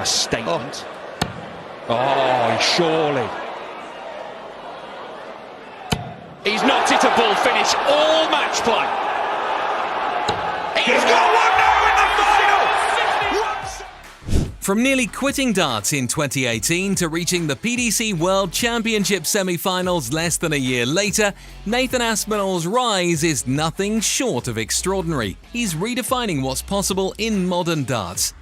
a statement. Oh, surely. He's knocked it a bull finish, all match play. He's got one now in the final! From nearly quitting darts in 2018 to reaching the PDC World Championship semi-finals less than a year later, Nathan Aspinall's rise is nothing short of extraordinary. He's redefining what's possible in modern darts.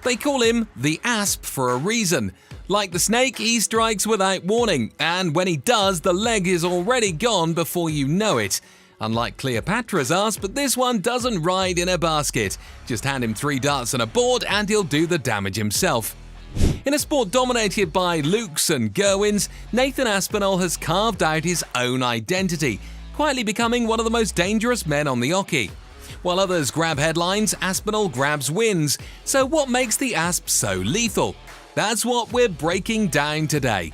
They call him the Asp for a reason. Like the snake, he strikes without warning, and when he does, the leg is already gone before you know it. Unlike Cleopatra's Asp, but this one doesn't ride in a basket. Just hand him 3 darts and a board and he'll do the damage himself. In a sport dominated by Lukes and Gerwins, Nathan Aspinall has carved out his own identity, quietly becoming one of the most dangerous men on the oche. While others grab headlines, Aspinall grabs wins. So what makes the Asp so lethal? That's what we're breaking down today.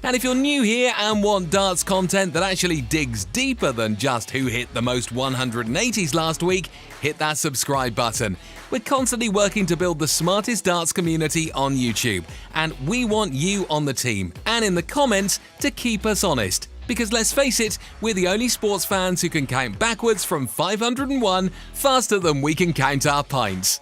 And if you're new here and want darts content that actually digs deeper than just who hit the most 180s last week, hit that subscribe button. We're constantly working to build the smartest darts community on YouTube, and we want you on the team and in the comments to keep us honest. Because let's face it, we're the only sports fans who can count backwards from 501 faster than we can count our pints.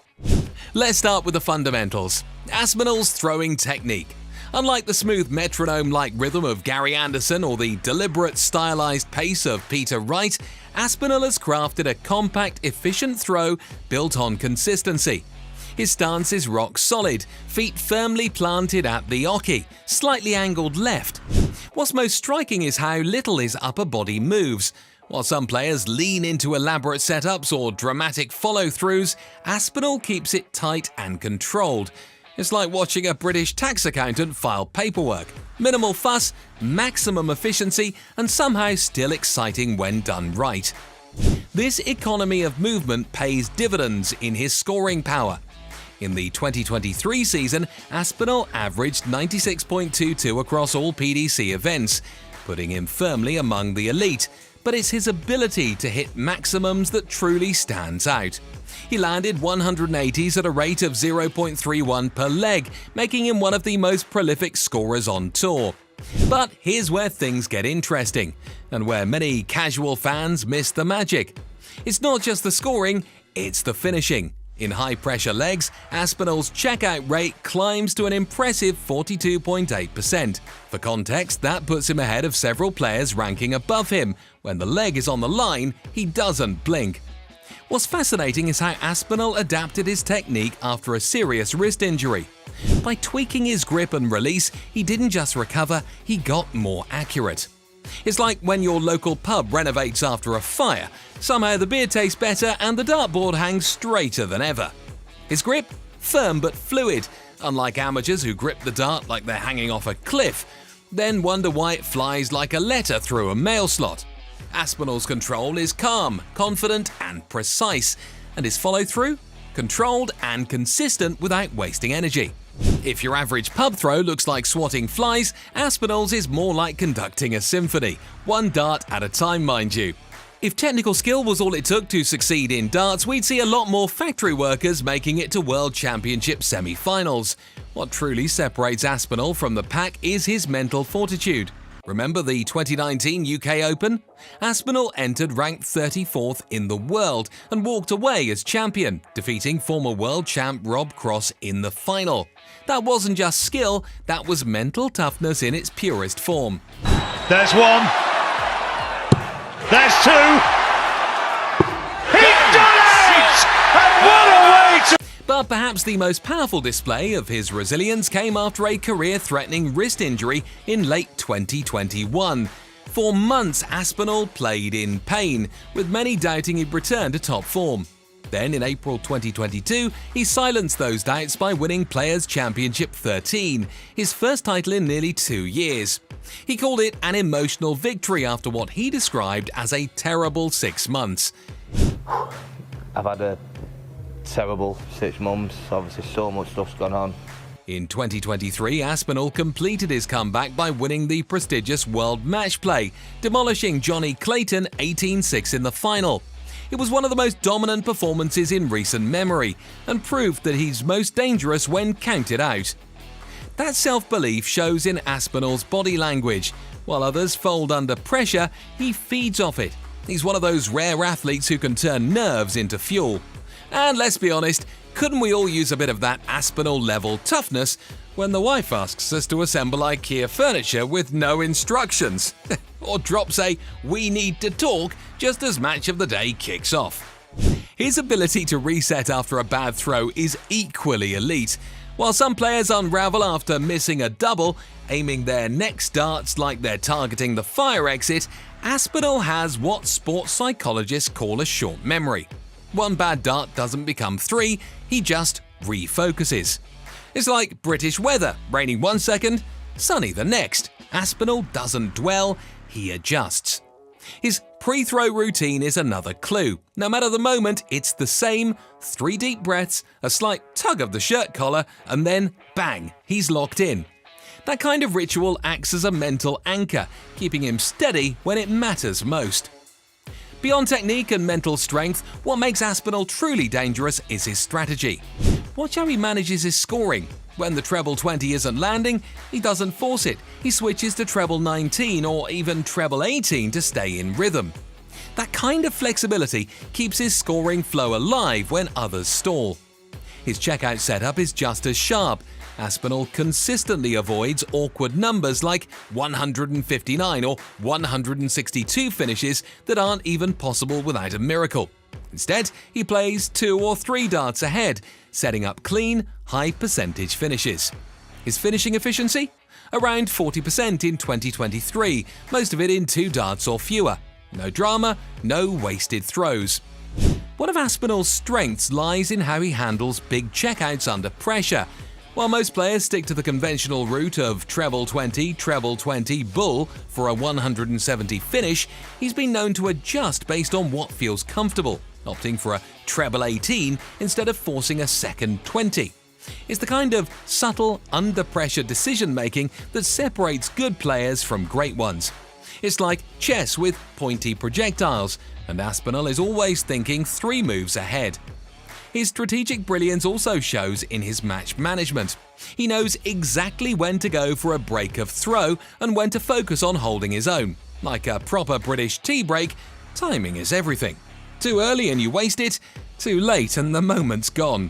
Let's start with the fundamentals. Aspinall's throwing technique. Unlike the smooth metronome-like rhythm of Gary Anderson or the deliberate stylized pace of Peter Wright, Aspinall has crafted a compact, efficient throw built on consistency. His stance is rock solid, feet firmly planted at the oche, slightly angled left. What's most striking is how little his upper body moves. While some players lean into elaborate setups or dramatic follow-throughs, Aspinall keeps it tight and controlled. It's like watching a British tax accountant file paperwork. Minimal fuss, maximum efficiency, and somehow still exciting when done right. This economy of movement pays dividends in his scoring power. In the 2023 season, Aspinall averaged 96.22 across all PDC events, putting him firmly among the elite. But it's his ability to hit maximums that truly stands out. He landed 180s at a rate of 0.31 per leg, making him one of the most prolific scorers on tour. But here's where things get interesting, and where many casual fans miss the magic. It's not just the scoring, it's the finishing. In high-pressure legs, Aspinall's checkout rate climbs to an impressive 42.8%. For context, that puts him ahead of several players ranking above him. When the leg is on the line, he doesn't blink. What's fascinating is how Aspinall adapted his technique after a serious wrist injury. By tweaking his grip and release, he didn't just recover, he got more accurate. It's like when your local pub renovates after a fire. Somehow the beer tastes better and the dartboard hangs straighter than ever. His grip? Firm but fluid, unlike amateurs who grip the dart like they're hanging off a cliff, then wonder why it flies like a letter through a mail slot. Aspinall's control is calm, confident and precise, and his follow-through? Controlled and consistent without wasting energy. If your average pub throw looks like swatting flies, Aspinall's is more like conducting a symphony, one dart at a time, mind you. If technical skill was all it took to succeed in darts, we'd see a lot more factory workers making it to World Championship semi-finals. What truly separates Aspinall from the pack is his mental fortitude. Remember the 2019 UK Open? Aspinall entered ranked 34th in the world and walked away as champion, defeating former world champ Rob Cross in the final. That wasn't just skill, that was mental toughness in its purest form. There's one. There's two. He done it! And what a way to... But perhaps the most powerful display of his resilience came after a career-threatening wrist injury in late 2021. For months, Aspinall played in pain, with many doubting he'd return to top form. Then, in April 2022, he silenced those doubts by winning Players' Championship 13, his first title in nearly 2 years. He called it an emotional victory after what he described as a terrible 6 months. I've had a terrible 6 months, obviously so much stuff's gone on. In 2023, Aspinall completed his comeback by winning the prestigious World Matchplay, demolishing Johnny Clayton 18-6 in the final. It was one of the most dominant performances in recent memory, and proved that he's most dangerous when counted out. That self-belief shows in Aspinall's body language. While others fold under pressure, he feeds off it. He's one of those rare athletes who can turn nerves into fuel. And let's be honest, couldn't we all use a bit of that Aspinall-level toughness when the wife asks us to assemble IKEA furniture with no instructions? Or drops a "we need to talk" just as match of the day kicks off. His ability to reset after a bad throw is equally elite. While some players unravel after missing a double, aiming their next darts like they're targeting the fire exit, Aspinall has what sports psychologists call a short memory. One bad dart doesn't become three, he just refocuses. It's like British weather, raining 1 second, sunny the next. Aspinall doesn't dwell, he adjusts. His pre-throw routine is another clue. No matter the moment, it's the same: 3 deep breaths, a slight tug of the shirt collar, and then bang, he's locked in. That kind of ritual acts as a mental anchor, keeping him steady when it matters most. Beyond technique and mental strength, what makes Aspinall truly dangerous is his strategy. Watch how he manages his scoring. When the treble 20 isn't landing, he doesn't force it. He switches to treble 19 or even treble 18 to stay in rhythm. That kind of flexibility keeps his scoring flow alive when others stall. His checkout setup is just as sharp. Aspinall consistently avoids awkward numbers like 159 or 162 finishes that aren't even possible without a miracle. Instead, he plays 2 or 3 darts ahead, setting up clean, high-percentage finishes. His finishing efficiency? Around 40% in 2023, most of it in 2 darts or fewer. No drama, no wasted throws. One of Aspinall's strengths lies in how he handles big checkouts under pressure. While most players stick to the conventional route of treble 20, bull for a 170 finish, he's been known to adjust based on what feels comfortable, opting for a treble 18 instead of forcing a second 20. It's the kind of subtle, under-pressure decision-making that separates good players from great ones. It's like chess with pointy projectiles, and Aspinall is always thinking 3 moves ahead. His strategic brilliance also shows in his match management. He knows exactly when to go for a break of throw and when to focus on holding his own. Like a proper British tea break, timing is everything. Too early and you waste it, too late and the moment's gone.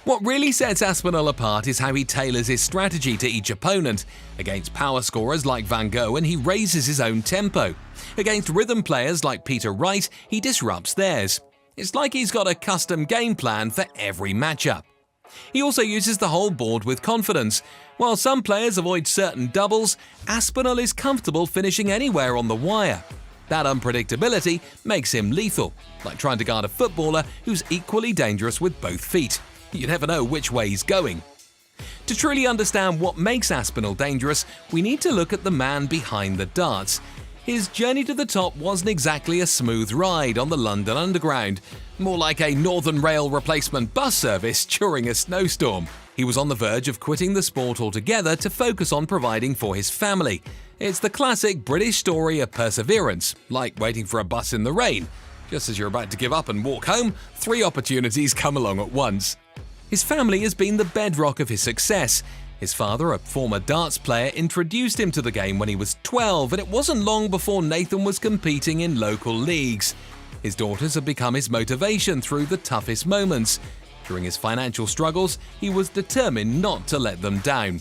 What really sets Aspinall apart is how he tailors his strategy to each opponent. Against power scorers like Van Gogh, he raises his own tempo. Against rhythm players like Peter Wright, he disrupts theirs. It's like he's got a custom game plan for every matchup. He also uses the whole board with confidence. While some players avoid certain doubles, Aspinall is comfortable finishing anywhere on the wire. That unpredictability makes him lethal, like trying to guard a footballer who's equally dangerous with both feet. You never know which way he's going. To truly understand what makes Aspinall dangerous, we need to look at the man behind the darts. His journey to the top wasn't exactly a smooth ride on the London Underground, more like a Northern Rail replacement bus service during a snowstorm. He was on the verge of quitting the sport altogether to focus on providing for his family. It's the classic British story of perseverance, like waiting for a bus in the rain. Just as you're about to give up and walk home, 3 opportunities come along at once. His family has been the bedrock of his success. His father, a former darts player, introduced him to the game when he was 12, and it wasn't long before Nathan was competing in local leagues. His daughters have become his motivation through the toughest moments. During his financial struggles, he was determined not to let them down.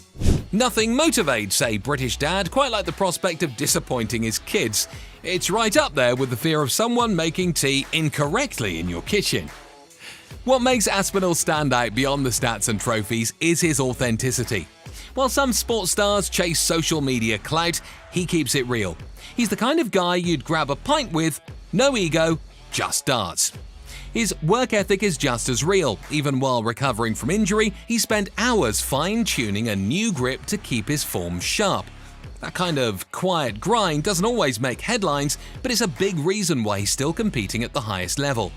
Nothing motivates a British dad quite like the prospect of disappointing his kids. It's right up there with the fear of someone making tea incorrectly in your kitchen. What makes Aspinall stand out beyond the stats and trophies is his authenticity. While some sports stars chase social media clout, he keeps it real. He's the kind of guy you'd grab a pint with, no ego, just darts. His work ethic is just as real. Even while recovering from injury, he spent hours fine-tuning a new grip to keep his form sharp. That kind of quiet grind doesn't always make headlines, but it's a big reason why he's still competing at the highest level.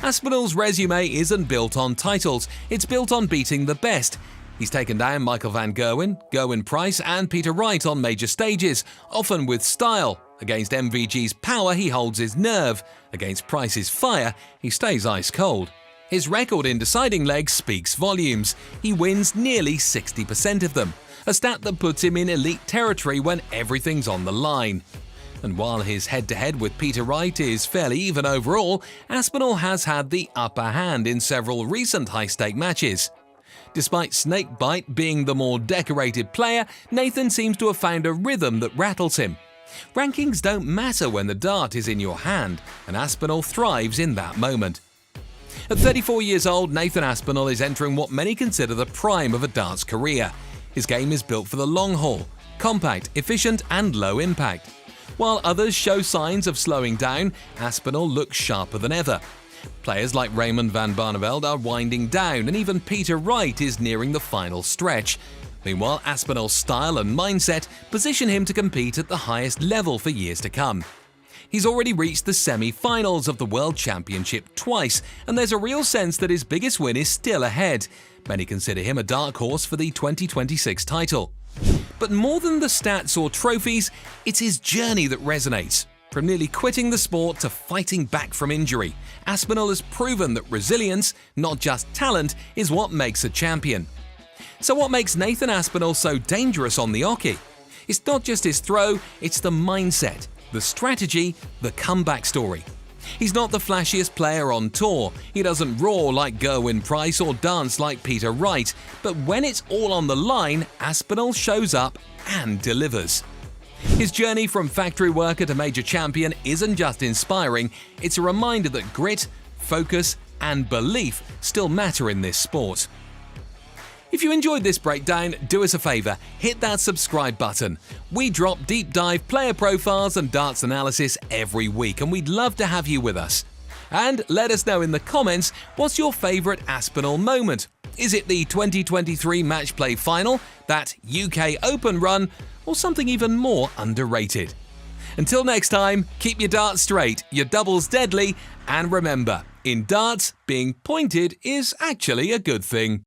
Aspinall's resume isn't built on titles, it's built on beating the best. He's taken down Michael van Gerwen, Gerwin Price and Peter Wright on major stages, often with style. Against MVG's power, he holds his nerve. Against Price's fire, he stays ice cold. His record in deciding legs speaks volumes. He wins nearly 60% of them, a stat that puts him in elite territory when everything's on the line. And while his head-to-head with Peter Wright is fairly even overall, Aspinall has had the upper hand in several recent high-stake matches. Despite Snakebite being the more decorated player, Nathan seems to have found a rhythm that rattles him. Rankings don't matter when the dart is in your hand, and Aspinall thrives in that moment. At 34 years old, Nathan Aspinall is entering what many consider the prime of a darts career. His game is built for the long haul, compact, efficient and low impact. While others show signs of slowing down, Aspinall looks sharper than ever. Players like Raymond van Barneveld are winding down, and even Peter Wright is nearing the final stretch. Meanwhile, Aspinall's style and mindset position him to compete at the highest level for years to come. He's already reached the semi-finals of the World Championship twice, and there's a real sense that his biggest win is still ahead. Many consider him a dark horse for the 2026 title. But more than the stats or trophies, it's his journey that resonates. From nearly quitting the sport to fighting back from injury, Aspinall has proven that resilience, not just talent, is what makes a champion. So what makes Nathan Aspinall so dangerous on the oche? It's not just his throw, it's the mindset, the strategy, the comeback story. He's not the flashiest player on tour, he doesn't roar like Gerwin Price or dance like Peter Wright, but when it's all on the line, Aspinall shows up and delivers. His journey from factory worker to major champion isn't just inspiring, it's a reminder that grit, focus and belief still matter in this sport. If you enjoyed this breakdown, do us a favour, hit that subscribe button. We drop deep dive player profiles and darts analysis every week, and we'd love to have you with us. And let us know in the comments, what's your favourite Aspinall moment? Is it the 2023 Matchplay final, that UK Open run, or something even more underrated? Until next time, keep your darts straight, your doubles deadly, and remember, in darts, being pointed is actually a good thing.